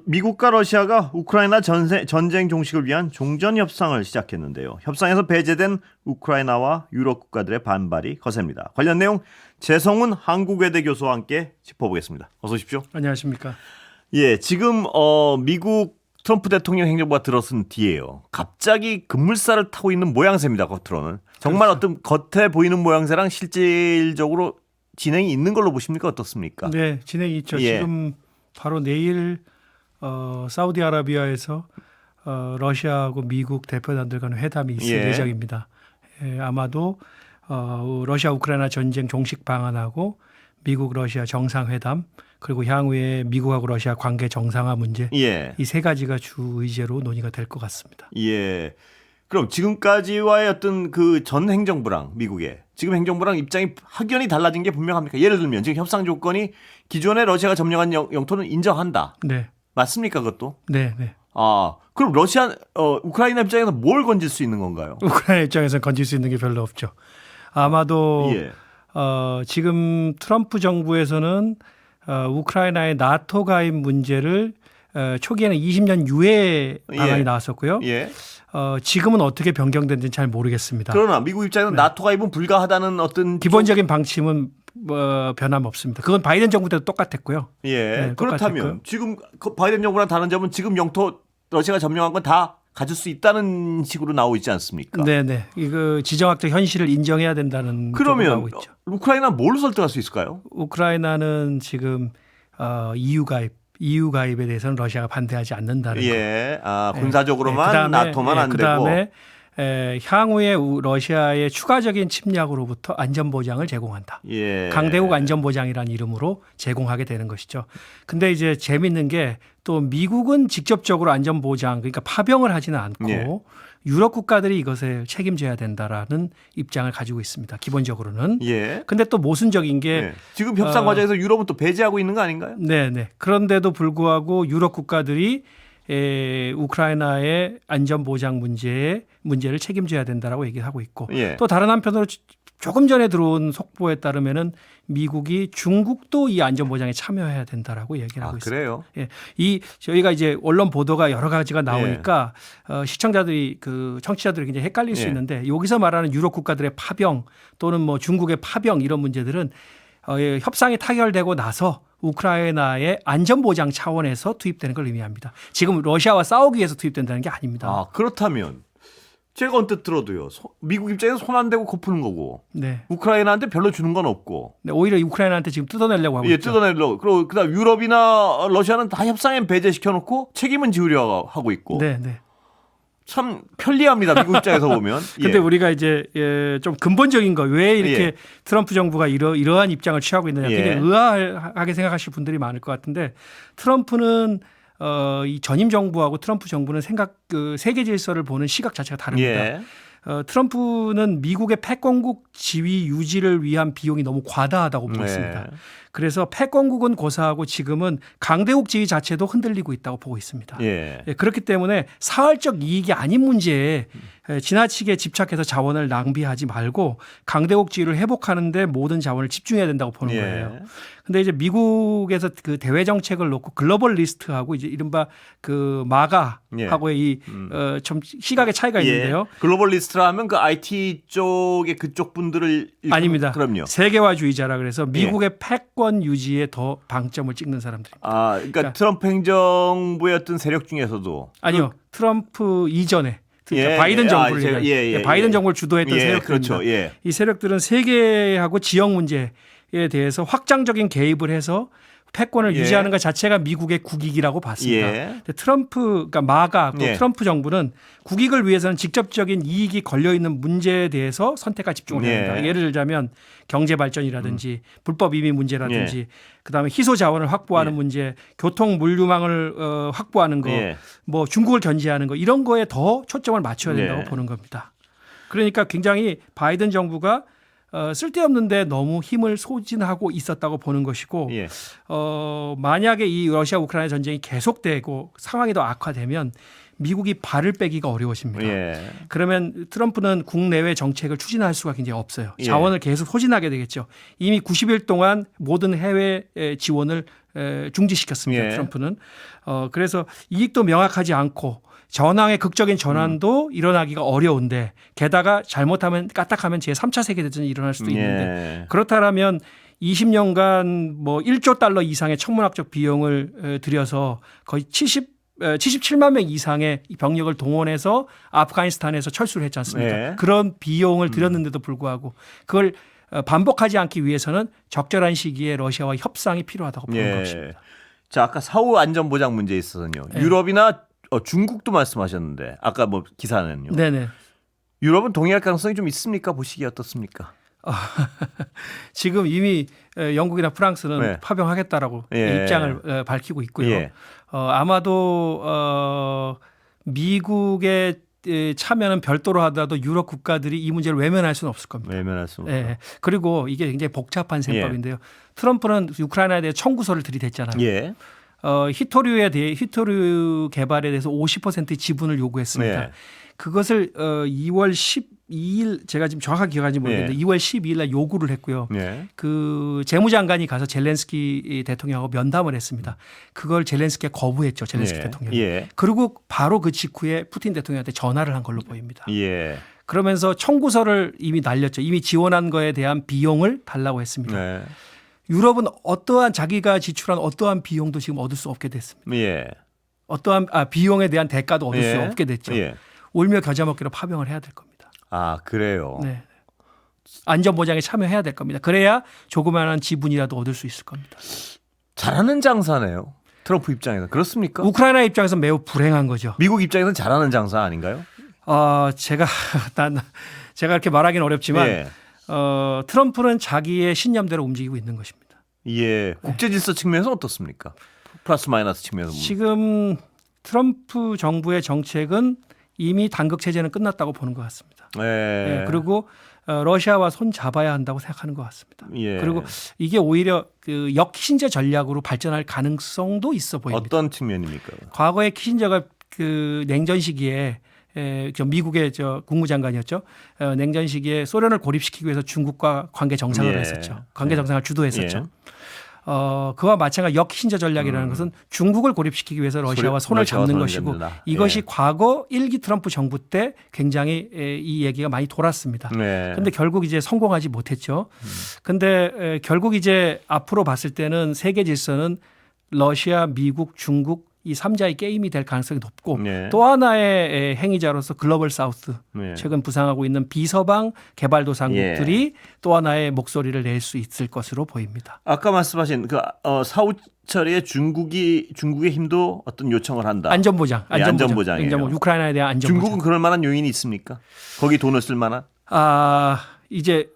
미국과 러시아가 우크라이나 전쟁 종식을 위한 종전 협상을 시작했는데요. 협상에서 배제된 우크라이나와 유럽 국가들의 반발이 거셉니다. 관련 내용 재성훈 한국외대 교수와 함께 짚어보겠습니다. 어서 오십시오. 안녕하십니까. 예, 지금 미국 트럼프 대통령 행정부가 들어선 뒤에요. 갑자기 급물살을 타고 있는 모양새입니다. 겉으로는. 정말 그렇죠. 어떤 겉에 보이는 모양새랑 실질적으로 진행이 있는 걸로 보십니까? 어떻습니까? 네, 진행이 있죠. 예. 지금 바로 내일 사우디아라비아에서 러시아하고 미국 대표단들 간의 회담이 있을 예. 예정입니다. 아마도 러시아 우크라이나 전쟁 종식 방안하고 미국 러시아 정상회담 그리고 향후에 미국하고 러시아 관계 정상화 문제 예. 이 세 가지가 주 의제로 논의가 될 것 같습니다. 예. 그럼 지금까지와의 어떤 그 전 행정부랑 미국의 지금 행정부랑 입장이 확연히 달라진 게 분명합니까? 예를 들면 지금 협상 조건이 기존에 러시아가 점령한 영토는 인정한다. 네, 맞습니까? 그것도? 네, 네. 그럼 우크라이나 입장에서 뭘 건질 수 있는 건가요? 우크라이나 입장에서는 건질 수 있는 게 별로 없죠. 아마도 예. 지금 트럼프 정부에서는 우크라이나의 나토 가입 문제를 초기에는 20년 유예 방안이 예. 나왔었고요. 예. 지금은 어떻게 변경된지는 잘 모르겠습니다. 그러나 미국 입장에서는 네. 나토 가입은 불가하다는 어떤 기본적인 방침은 변함없습니다. 그건 바이든 정부 때도 똑같았고요. 예. 네, 그렇다면 똑같았고요. 지금 바이든 정부랑 다른 점은 지금 영토 러시아가 점령한 건 다 가질 수 있다는 식으로 나오고 있지 않습니까? 네네. 이거 지정학적 현실을 인정해야 된다는 쪽으로 그러면 나오고 있죠. 우크라이나 뭘로 설득할 수 있을까요? 우크라이나는 지금 EU 가입에 대해서는 러시아가 반대하지 않는다는 거. 예. 군사적으로만 나토만 안 되고. 그다음에 향후에 러시아의 추가적인 침략으로부터 안전보장을 제공한다. 예. 강대국 안전보장이라는 이름으로 제공하게 되는 것이죠. 근데 이제 재밌는 게 또 미국은 직접적으로 안전보장 그러니까 파병을 하지는 않고 예. 유럽 국가들이 이것을 책임져야 된다라는 입장을 가지고 있습니다. 기본적으로는. 예. 근데 또 모순적인 게 예. 지금 협상 과정에서 유럽은 또 배제하고 있는 거 아닌가요? 네네. 그런데도 불구하고 유럽 국가들이 우크라이나의 안전보장 문제를 책임져야 된다라고 얘기를 하고 있고 예. 또 다른 한편으로 조금 전에 들어온 속보에 따르면은 미국이 중국도 이 안전보장에 참여해야 된다라고 얘기를 하고 있습니다. 그래요? 예. 저희가 이제 언론 보도가 여러 가지가 나오니까 청취자들이 굉장히 헷갈릴 수 예. 있는데 여기서 말하는 유럽 국가들의 파병 또는 뭐 중국의 파병 이런 문제들은 협상이 타결되고 나서 우크라이나의 안전보장 차원에서 투입되는 걸 의미합니다. 지금 러시아와 싸우기 위해서 투입된다는 게 아닙니다. 그렇다면 제가 언뜻 들어도요. 미국 입장에서 손 안 대고 코 푸는 거고 네. 우크라이나한테 별로 주는 건 없고. 네, 오히려 우크라이나한테 지금 뜯어내려고 하고 있죠. 뜯어내려고. 그리고 그다음 유럽이나 러시아는 다 협상에 배제시켜 놓고 책임은 지우려 하고 있고. 네, 네. 참 편리합니다. 미국 입장에서 보면. 근데 우리가 이제 좀 근본적인 거 왜 이렇게 예. 트럼프 정부가 이러한 입장을 취하고 있느냐 예. 굉장히 의아하게 생각하실 분들이 많을 것 같은데 트럼프는 이 전임 정부하고 트럼프 정부는 세계 질서를 보는 시각 자체가 다릅니다. 예. 트럼프는 미국의 패권국 지위 유지를 위한 비용이 너무 과다하다고 보고 있습니다. 그래서 패권국은 고사하고 지금은 강대국 지위 자체도 흔들리고 있다고 보고 있습니다. 예. 그렇기 때문에 사활적 이익이 아닌 문제에 지나치게 집착해서 자원을 낭비하지 말고 강대국 지위를 회복하는 데 모든 자원을 집중해야 된다고 보는 예. 거예요. 근데 이제 미국에서 그 대외 정책을 놓고 글로벌 리스트하고 이제 이른바 그 마가하고의 좀 시각의 차이가 있는데요. 글로벌 리스트라 하면 그 IT 쪽의 그쪽 분들을 아닙니다. 그럼요. 세계화주의자라 그래서 미국의 패권 유지에 더 방점을 찍는 사람들입니다. 그러니까 트럼프 행정부의 어떤 세력 중에서도 아니요. 트럼프 이전에 그러니까 바이든 정부를 바이든 정부를 주도했던 세력들입니다. 그렇죠. 예. 이 세력들은 세계하고 지역 문제에 대해서 확장적인 개입을 해서 패권을 유지하는 것 자체가 미국의 국익이라고 봤습니다. 근데 그러니까 마가 또 트럼프 정부는 국익을 위해서는 직접적인 이익이 걸려 있는 문제에 대해서 선택과 집중을 해야 된다. 예를 들자면 경제 발전이라든지 불법 이민 문제라든지 그다음에 희소 자원을 확보하는 문제, 교통 물류망을 확보하는 거, 뭐 중국을 견제하는 거 이런 거에 더 초점을 맞춰야 된다고 보는 겁니다. 그러니까 굉장히 바이든 정부가 쓸데없는데 너무 힘을 소진하고 있었다고 보는 것이고 만약에 이 러시아 우크라이나 전쟁이 계속되고 상황이 더 악화되면 미국이 발을 빼기가 어려워집니다. 그러면 트럼프는 국내외 정책을 추진할 수가 굉장히 없어요. 자원을 계속 소진하게 되겠죠. 이미 90일 동안 모든 해외 지원을 중지시켰습니다. 예. 트럼프는. 그래서 이익도 명확하지 않고 전황의 극적인 전환도 일어나기가 어려운데 게다가 잘못하면 까딱하면 제3차 세계대전이 일어날 수도 있는데 예. 그렇다면 20년간 뭐 1조 달러 이상의 천문학적 비용을 들여서 거의 77만 명 이상의 병력을 동원해서 아프가니스탄에서 철수를 했지 않습니까? 네. 그런 비용을 들였는데도 불구하고 그걸 반복하지 않기 위해서는 적절한 시기에 러시아와 협상이 필요하다고 보는 예. 것입니다. 자, 아까 사후 안전보장 문제에 있어서는요. 네. 유럽이나 중국도 말씀하셨는데 아까 뭐 기사는요. 네네. 유럽은 동의할 가능성이 좀 있습니까? 보시기에 어떻습니까? 지금 이미 영국이나 프랑스는 네. 파병하겠다라고 예. 입장을 밝히고 있고요. 예. 아마도 미국의 참여는 별도로 하더라도 유럽 국가들이 이 문제를 외면할 수는 없을 겁니다. 외면할 수 없다. 예. 그리고 이게 굉장히 복잡한 셈법인데요. 트럼프는 우크라이나에 대해 청구서를 들이댔잖아요. 예. 히토류 개발에 대해서 50%의 지분을 요구했습니다. 예. 그것을 2월 12일 제가 지금 정확하게 기억하는지 모르겠는데 2월 12일 날 요구를 했고요. 예. 그 재무장관이 가서 젤렌스키 대통령하고 면담을 했습니다. 그걸 젤렌스키가 거부했죠. 젤렌스키 예. 대통령이. 예. 그리고 바로 그 직후에 푸틴 대통령한테 전화를 한 걸로 보입니다. 예. 그러면서 청구서를 이미 날렸죠. 이미 지원한 거에 대한 비용을 달라고 했습니다. 네. 유럽은 어떠한 자기가 지출한 어떠한 비용도 지금 얻을 수 없게 됐습니다. 예. 어떠한 비용에 대한 대가도 얻을 예. 수 없게 됐죠. 예. 울며 겨자 먹기로 파병을 해야 될 겁니다. 아, 그래요. 네. 안전보장에 참여해야 될 겁니다. 그래야 조그마한 지분이라도 얻을 수 있을 겁니다. 잘하는 장사네요. 트럼프 입장에서 그렇습니까? 우크라이나 입장에서 매우 불행한 거죠. 미국 입장에서는 잘하는 장사 아닌가요? 제가 이렇게 말하기는 어렵지만 예. 트럼프는 자기의 신념대로 움직이고 있는 것입니다. 예. 국제 질서 측면에서 어떻습니까? 플러스 마이너스 측면에서. 지금 트럼프 정부의 정책은 이미 단극 체제는 끝났다고 보는 것 같습니다. 예. 네, 그리고 러시아와 손 잡아야 한다고 생각하는 것 같습니다. 예. 그리고 이게 오히려 그 역키신저 전략으로 발전할 가능성도 있어 보입니다. 어떤 측면입니까? 과거에 키신저가 그 냉전 시기에 미국의 국무장관이었죠. 냉전 시기에 소련을 고립시키기 위해서 중국과 관계 정상을 예. 했었죠. 관계 정상을 주도했었죠. 예. 그와 마찬가지 역키신저 전략이라는 것은 중국을 고립시키기 위해서 러시아와 손을 잡는 것이고 이것이 예. 과거 1기 트럼프 정부 때 굉장히 이 얘기가 많이 돌았습니다. 그런데 네. 결국 이제 성공하지 못했죠. 근데 결국 이제 앞으로 봤을 때는 세계 질서는 러시아, 미국, 중국 이 3자의 게임이 될 가능성이 높고 네. 또 하나의 행위자로서 글로벌 사우스 네. 최근 부상하고 있는 비서방 개발도상국들이 또 하나의 목소리를 낼 수 있을 것으로 보입니다. 아까 말씀하신 그 사우처리에 중국의 힘도 어떤 요청을 한다. 안전보장. 예, 안전보장이에요. 우크라이나에 대한 안전보장. 중국은 그럴 만한 요인이 있습니까? 거기 돈을 쓸 만한? 이제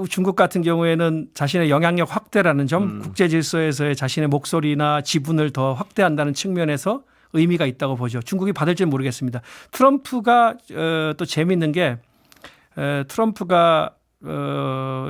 중국 같은 경우에는 자신의 영향력 확대라는 점, 국제 질서에서의 자신의 목소리나 지분을 더 확대한다는 측면에서 의미가 있다고 보죠. 중국이 받을지는 모르겠습니다. 트럼프가 또 재미있는 게 트럼프가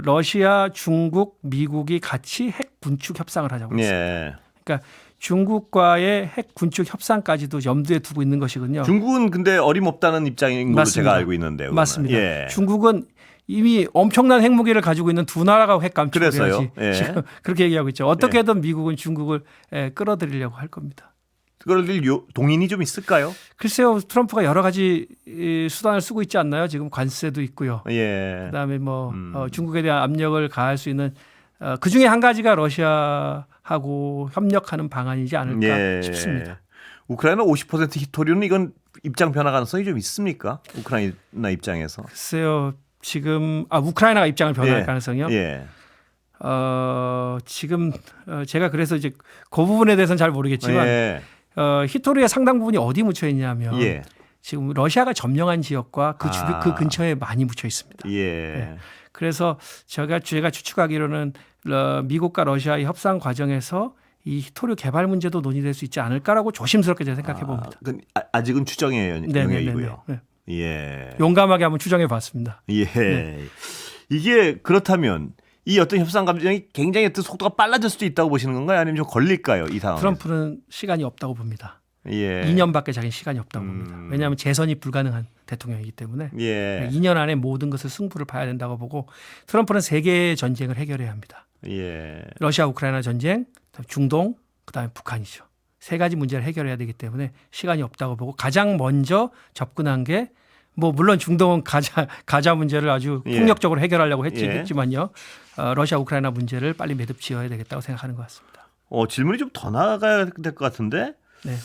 러시아, 중국, 미국이 같이 핵 군축 협상을 하자고 했습니다. 예. 그러니까 중국과의 핵 군축 협상까지도 염두에 두고 있는 것이군요. 중국은 근데 어림없다는 입장인 걸로 맞습니다. 제가 알고 있는데요. 그거는. 맞습니다. 예. 중국은 이미 엄청난 핵무기를 가지고 있는 두 나라가 핵 감축을 해야지. 예. 지금 그렇게 얘기하고 있죠. 어떻게든 미국은 중국을 끌어들이려고 할 겁니다. 그걸 동인이 좀 있을까요? 글쎄요. 트럼프가 여러 가지 수단을 쓰고 있지 않나요? 지금 관세도 있고요. 예. 그다음에 뭐 중국에 대한 압력을 가할 수 있는 그중에 한 가지가 러시아하고 협력하는 방안이지 않을까 예. 싶습니다. 우크라이나 50% 히토류는 이건 입장 변화 가능성이 좀 있습니까? 우크라이나 입장에서. 글쎄요. 지금 우크라이나가 입장을 변할 예. 가능성이요? 예. 지금 제가 그래서 이제 그 부분에 대해서는 잘 모르겠지만 예. 히토리의 상당 부분이 어디 묻혀 있냐면 예. 지금 러시아가 점령한 지역과 그 근처에 많이 묻혀 있습니다. 예. 네. 그래서 제가 추측하기로는 미국과 러시아의 협상 과정에서 이 히토류 개발 문제도 논의될 수 있지 않을까라고 조심스럽게 제가 생각해 봅니다. 아직은 추정의 영역이고요. 네. 예. 용감하게 한번 추정해 봤습니다. 예. 네. 이게 그렇다면 이 어떤 협상 과정이 굉장히 어떤 속도가 빨라질 수도 있다고 보시는 건가요? 아니면 좀 걸릴까요? 이 상황에. 트럼프는 시간이 없다고 봅니다. 예. 2년밖에 자기는 시간이 없다고 봅니다. 왜냐하면 재선이 불가능한 대통령이기 때문에 예. 2년 안에 모든 것을 승부를 봐야 된다고 보고 트럼프는 세계의 전쟁을 해결해야 합니다. 예. 러시아 우크라이나 전쟁, 그다음에 중동, 그다음에 북한이죠. 세 가지 문제를 해결해야 되기 때문에 시간이 없다고 보고 가장 먼저 접근한 게 뭐 물론 중동은 가자 문제를 아주 폭력적으로 해결하려고 했지만요. 러시아 우크라이나 문제를 빨리 매듭 지어야 되겠다고 생각하는 것 같습니다. 질문이 좀 더 나아가야 될 것 같은데. 네.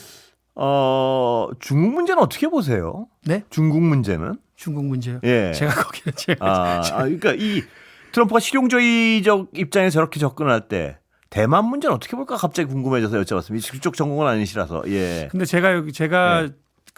중국 문제는 어떻게 보세요? 네? 중국 문제는? 중국 문제요. 예. 제가 거기는 그러니까 이 트럼프가 실용주의적 입장에 저렇게 접근할 때 대만 문제는 어떻게 볼까 갑자기 궁금해져서 여쭤봤습니다. 그쪽 전공은 아니시라서. 예. 근데 제가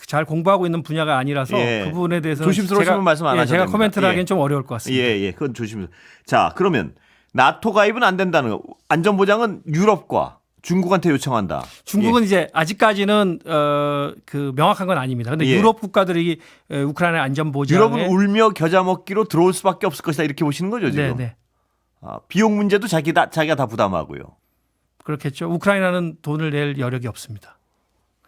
잘 공부하고 있는 분야가 아니라서 그 부분에 대해서는 조심스러우시면 말씀 안 하셔도 제가 됩니다. 코멘트를 하기엔 좀 어려울 것 같습니다. 예. 그건 조심. 자, 그러면 나토 가입은 안 된다는 거. 안전 보장은 유럽과 중국한테 요청한다. 중국은 이제 아직까지는 그 명확한 건 아닙니다. 근데 유럽 국가들이 우크라이나 안전 보장에 유럽은 울며 겨자 먹기로 들어올 수밖에 없을 것이다 이렇게 보시는 거죠 지금. 네. 비용 문제도 자기가 다 부담하고요. 그렇겠죠. 우크라이나는 돈을 낼 여력이 없습니다.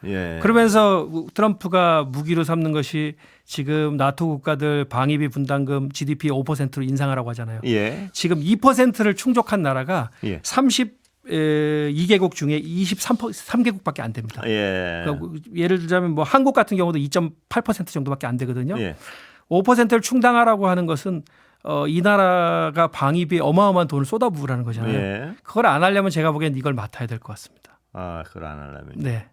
예. 그러면서 트럼프가 무기로 삼는 것이 지금 나토 국가들 방위비 분담금 GDP 5%로 인상하라고 하잖아요. 예. 지금 2%를 충족한 나라가 32개국 중에 23개국밖에 안 됩니다. 그러니까 예를 들자면 뭐 한국 같은 경우도 2.8% 정도밖에 안 되거든요. 5%를 충당하라고 하는 것은 이 나라가 방위비에 어마어마한 돈을 쏟아부으라는 거잖아요. 그걸 안 하려면 제가 보기엔 이걸 맡아야 될 것 같습니다. 그걸 안 하려면. 네.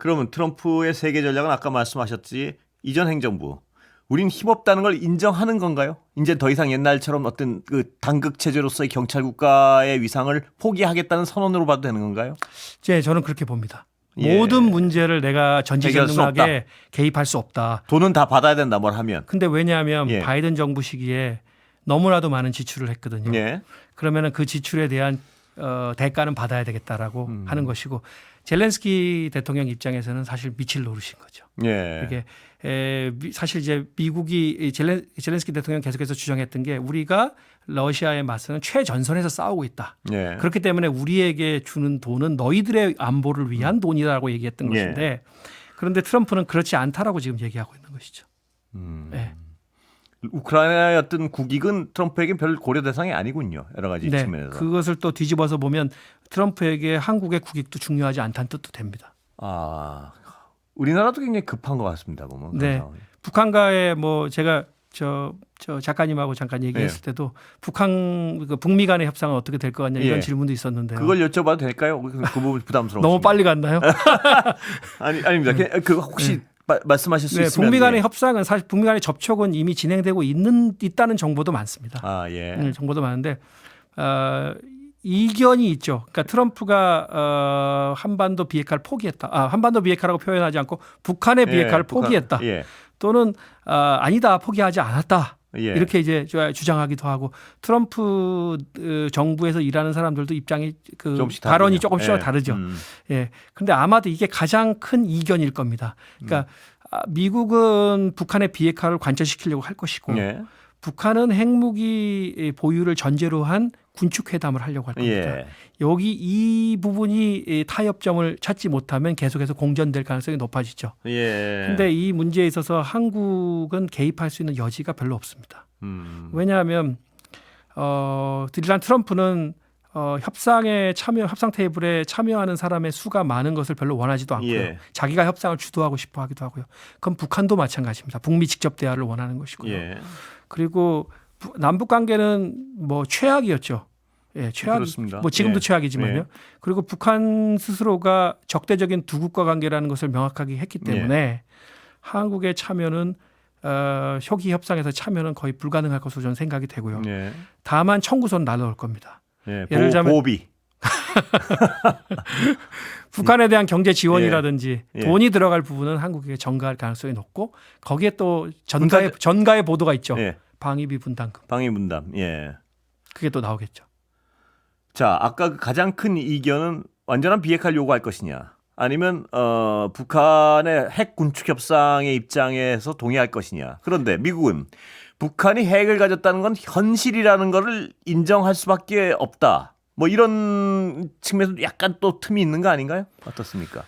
그러면 트럼프의 세계 전략은 아까 말씀하셨지 이전 행정부 우린 힘없다는 걸 인정하는 건가요? 이제 더 이상 옛날처럼 어떤 그 당극 체제로서의 경찰 국가의 위상을 포기하겠다는 선언으로 봐도 되는 건가요? 저는 그렇게 봅니다. 모든 문제를 내가 전지전능하게 개입할 수 없다. 돈은 다 받아야 된다 뭘 하면. 근데 왜냐하면 바이든 정부 시기에 너무나도 많은 지출을 했거든요. 그러면은 그 지출에 대한 대가는 받아야 되겠다라고 하는 것이고 젤렌스키 대통령 입장에서는 사실 미칠 노릇인 거죠. 이게 사실 이제 미국이 젤렌스키 대통령 계속해서 주장했던 게 우리가 러시아에 맞서는 최전선에서 싸우고 있다. 그렇기 때문에 우리에게 주는 돈은 너희들의 안보를 위한 돈이라고 얘기했던 것인데 그런데 트럼프는 그렇지 않다라고 지금 얘기하고 있는 것이죠. 우크라이나의 어떤 국익은 트럼프에겐 별 고려 대상이 아니군요. 여러 가지 측면에서. 그것을 또 뒤집어서 보면 트럼프에게 한국의 국익도 중요하지 않다는 뜻도 됩니다. 우리나라도 굉장히 급한 것 같습니다. 보면. 네. 북한과의 뭐 제가 저 작가님하고 잠깐 얘기했을 때도 북미 간의 협상은 어떻게 될 것 같냐 이런 질문도 있었는데요. 그걸 여쭤봐도 될까요? 그 부분 부담스러워. 너무 빨리 갔나요? 아닙니다. 그 혹시 말씀하실 수 있으면. 북미 간의 협상은 사실 북미 간의 접촉은 이미 진행되고 있다는 정보도 많습니다. 정보도 많은데 이견이 있죠. 그러니까 트럼프가 한반도 비핵화를 포기했다. 한반도 비핵화라고 표현하지 않고 북한의 비핵화를 포기했다. 또는 아니다 포기하지 않았다. 이렇게 이제 주장하기도 하고 트럼프 정부에서 일하는 사람들도 입장이 발언이 조금씩 다르죠. 그런데 아마도 이게 가장 큰 이견일 겁니다. 그러니까 미국은 북한의 비핵화를 관철시키려고 할 것이고 북한은 핵무기 보유를 전제로 한 군축 회담을 하려고 할 겁니다. 여기 이 부분이 타협점을 찾지 못하면 계속해서 공전될 가능성이 높아지죠. 그런데 이 문제에 있어서 한국은 개입할 수 있는 여지가 별로 없습니다. 왜냐하면 일단 트럼프는 협상 테이블에 참여하는 사람의 수가 많은 것을 별로 원하지도 않고요. 자기가 협상을 주도하고 싶어 하기도 하고요. 그럼 북한도 마찬가지입니다. 북미 직접 대화를 원하는 것이고요. 그리고 남북 관계는 뭐 최악이었죠. 그렇습니다. 뭐 지금도 최악이지만요. 그리고 북한 스스로가 적대적인 두 국가 관계라는 것을 명확하게 했기 때문에 한국의 참여는 효기 협상에서 참여는 거의 불가능할 것으로 저는 생각이 되고요. 다만 청구서는 날라올 겁니다. 예를 들자면 보비. 북한에 대한 경제 지원이라든지 돈이 들어갈 부분은 한국에게 전가할 가능성이 높고 거기에 또 전가의 보도가 있죠. 방위비 분담금. 방위 분담. 그게 또 나오겠죠. 자, 아까 가장 큰 이견은 완전한 비핵화를 요구할 것이냐, 아니면 북한의 핵 군축 협상의 입장에서 동의할 것이냐. 그런데 미국은 북한이 핵을 가졌다는 건 현실이라는 것을 인정할 수밖에 없다. 뭐 이런 측면에서 약간 또 틈이 있는 거 아닌가요? 어떻습니까?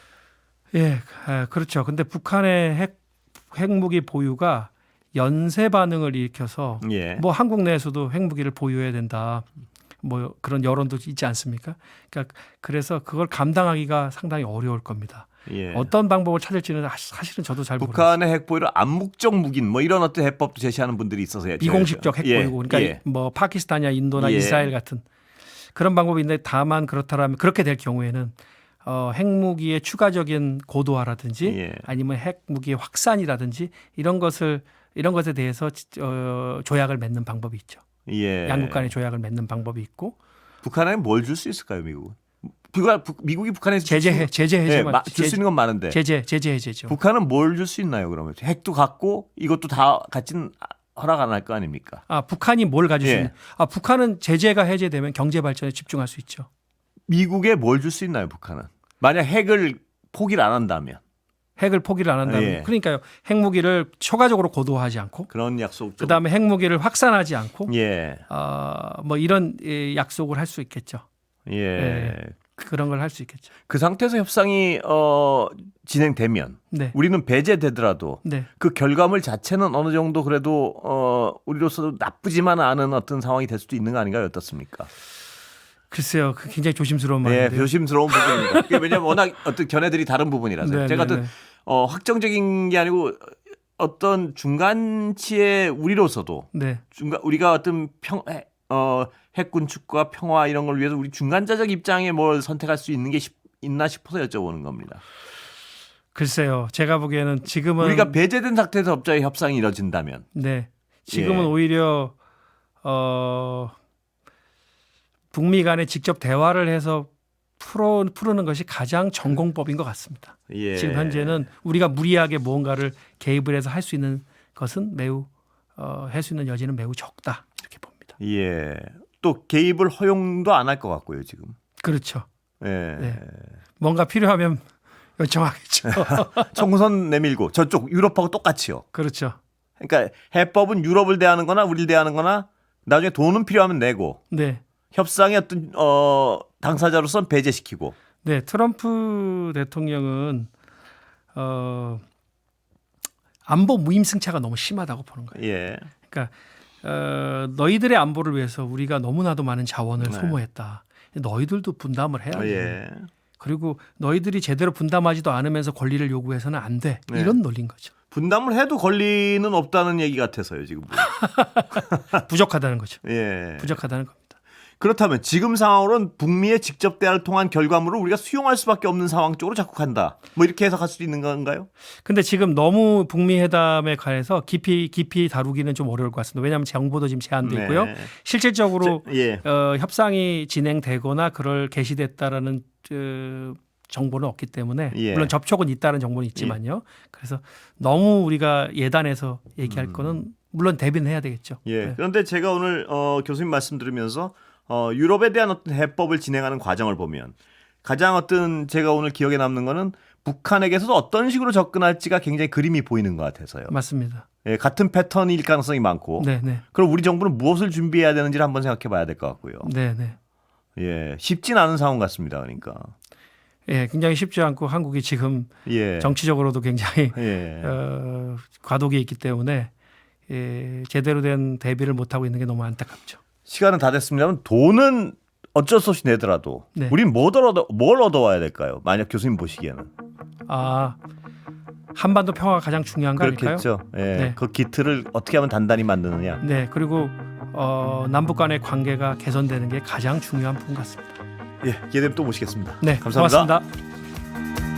그렇죠. 근데 북한의 핵무기 보유가 연쇄 반응을 일으켜서 뭐 한국 내에서도 핵무기를 보유해야 된다. 뭐 그런 여론도 있지 않습니까? 그러니까 그래서 그걸 감당하기가 상당히 어려울 겁니다. 예. 어떤 방법을 찾을지는 사실은 저도 잘 모르겠어요. 북한의 핵보유를 암묵적 무긴 뭐 이런 어떤 해법도 제시하는 분들이 있어서 비공식적 핵보유고 그러니까 뭐 파키스탄이나 인도나 이스라엘 같은 그런 방법이 있는데 다만 그렇다면 그렇게 될 경우에는 핵무기의 추가적인 고도화라든지 아니면 핵무기의 확산이라든지 이런 것에 대해서 조약을 맺는 방법이 있죠. 양국 간의 조약을 맺는 방법이 있고 북한에 뭘 줄 수 있을까요, 미국은? 미국이 북한에서 제재 해제만 줄 수 있는 건 많은데 제재 해제죠. 북한은 뭘 줄 수 있나요, 그러면? 핵도 갖고 이것도 다 같이는 허락 안 할 거 아닙니까? 북한이 뭘 가질 수 있는? 북한은 제재가 해제되면 경제 발전에 집중할 수 있죠. 미국에 뭘 줄 수 있나요, 북한은? 만약 핵을 포기를 안 한다면. 핵을 포기를 안 한다면 그러니까요. 핵무기를 초과적으로 고도화하지 않고 그런 약속. 그다음에 핵무기를 확산하지 않고 뭐 이런 약속을 할 수 있겠죠. 그런 걸 할 수 있겠죠. 그 상태에서 협상이 진행되면 우리는 배제되더라도 그 결과물 자체는 어느 정도 그래도 우리로서도 나쁘지만 않은 어떤 상황이 될 수도 있는 거 아닌가요? 어떻습니까? 글쎄요, 그 굉장히 조심스러운 말인데요. 조심스러운 부분입니다. 왜냐하면 워낙 어떤 견해들이 다른 부분이라서 제가 어떤 확정적인 게 아니고 어떤 중간치의 우리로서도 우리가 어떤 핵 군축과 평화 이런 걸 위해서 우리 중간자적 입장에 뭘 선택할 수 있는 게 있나 싶어서 여쭤보는 겁니다. 글쎄요, 제가 보기에는 지금은 우리가 배제된 상태에서 갑자기 협상이 이뤄진다면, 지금은 오히려 북미 간에 직접 대화를 해서 푸르는 것이 가장 전공법인 것 같습니다. 지금 현재는 우리가 무리하게 무언가를 개입을 해서 할 수 있는 것은 매우 할 수 있는 여지는 매우 적다 이렇게 봅니다. 또 개입을 허용도 안 할 것 같고요, 지금. 그렇죠. 뭔가 필요하면 요청하겠죠. 청구선 내밀고 저쪽 유럽하고 똑같이요. 그렇죠. 그러니까 해법은 유럽을 대하는 거나 우리를 대하는 거나 나중에 돈은 필요하면 내고 협상의 어떤 당사자로서는 배제시키고. 트럼프 대통령은 안보 무임승차가 너무 심하다고 보는 거예요. 그러니까 너희들의 안보를 위해서 우리가 너무나도 많은 자원을 소모했다. 너희들도 분담을 해야 돼. 그리고 너희들이 제대로 분담하지도 않으면서 권리를 요구해서는 안 돼. 이런 논리인 거죠. 분담을 해도 권리는 없다는 얘기 같아서요, 지금. 부족하다는 거죠. 부족하다는 겁니다. 그렇다면 지금 상황으로는 북미의 직접 대화를 통한 결과물을 우리가 수용할 수밖에 없는 상황 쪽으로 자꾸 간다. 뭐 이렇게 해석할 수 있는 건가요? 근데 지금 너무 북미 회담에 관해서 깊이 다루기는 좀 어려울 것 같습니다. 왜냐하면 정보도 지금 제한돼 있고요. 실질적으로 협상이 진행되거나 그럴 개시됐다라는 정보는 없기 때문에 물론 접촉은 있다는 정보는 있지만요. 그래서 너무 우리가 예단해서 얘기할 거는 물론 대비는 해야 되겠죠. 그런데 제가 오늘 교수님 말씀 들으면서 유럽에 대한 어떤 해법을 진행하는 과정을 보면 가장 어떤 제가 오늘 기억에 남는 거는 북한에게서도 어떤 식으로 접근할지가 굉장히 그림이 보이는 것 같아서요. 맞습니다. 같은 패턴일 가능성이 많고 그럼 우리 정부는 무엇을 준비해야 되는지를 한번 생각해 봐야 될 것 같고요. 쉽진 않은 상황 같습니다. 그러니까. 굉장히 쉽지 않고 한국이 지금 정치적으로도 굉장히 과도기에 있기 때문에 제대로 된 대비를 못하고 있는 게 너무 안타깝죠. 시간은 다 됐습니다만 돈은 어쩔 수 없이 내더라도 우린 뭘 얻어와야 될까요? 만약 교수님 보시기에는. 한반도 평화가 가장 중요한 거 아닐까요? 그렇겠죠. 그 기틀을 어떻게 하면 단단히 만드느냐. 그리고 남북 간의 관계가 개선되는 게 가장 중요한 부분 같습니다. 기회 되면 또 모시겠습니다. 감사합니다. 고맙습니다.